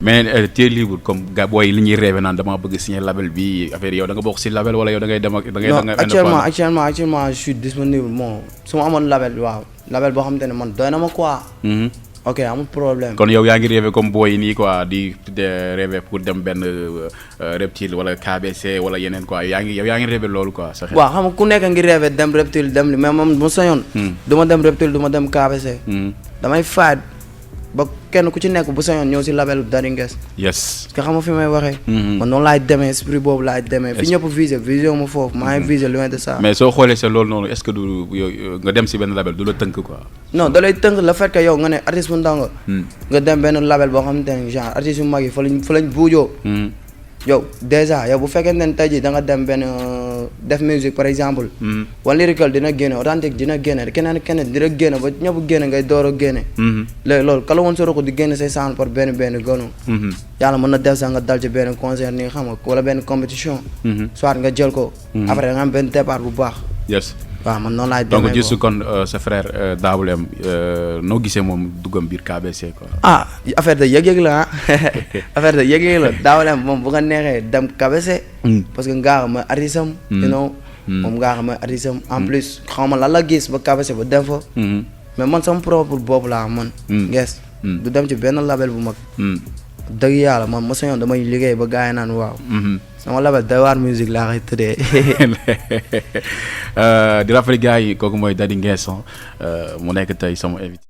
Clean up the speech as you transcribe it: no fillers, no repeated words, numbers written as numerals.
mais tu es libre comme gars booy li ñuy rêvé naan dama bëgg signer label bi affaire yow da nga bokk si label wala yow da ngay dem ak da ngay. non actuellement je suis disponible bon su ma amoon label waaw label boo xamante ne man doy na ma quoi. ok amul problème. kon yow yaa ngi rêvé comme booy nii quoi di rêvé pour dem benn reptile wala KBC wala yeneen quoi yow yaa ngi rêvé loolu quoi. sa xel waaw xam nga ku nekk ngi rêvé dem reptile dem li mais moom bu sañoon. du ma dem reptile du ma dem KBC. damay faat ba kenn ku ci nekk bu sañoon ñëw si label Daddy Nguess. yes parce que xam nga fi may waxee. man noonu laay demee esprit boobu laay demee. fi ñëpp visé ma foofu maa ngi visé loin de ça. mais soo xoolee sa loolu noonu est-ce que du yow nga dem si benn label du la tënk quoi. non da lay tënk le fait que yow nga ne artiste bu ndaw nga. nga dem benn label boo xamante ne genre artiste yu mag yi fa lañ buujoo. yow déjà yow bu fekkente ne tey jii da nga dem benn def musique par exemple. One Lyrical dina génne authentique dina génne keneen dina génne ba ñëpp génne ngay door a génne. léegi loolu kala woon sa ruq di génne say sound par benn gënu. yàlla mën na def sax nga dal ci benn concert nii xam nga wala benn compétition. soit nga jël ko. après da nga am benn départ bu baax. yes waaw man noonu laay demee donc juste kon sa frère Daabu Lem noo gisee moom duggam biir KBC quoi. ah affaire de yëg-yëg la ah affaire de yëg-yëg la Daabu Lem moom bu nga neexee dem KBC. parce que ngaa xam mooy artiste am. you know moom ngaa xam mooy artiste am en plus xaw ma lan la gis ba KBC ba dem fa. mais man sama propre boobu laa man. Nguess du dem ci benn label bu mag. dëgg yàlla man ma sañoon damay liggéey ba gars yi naan waaw. sama label Daywaar musique laa koy tuddee. di rappelé gars yi kooku mooy Daddy Nguess mu nekk tey sama invité.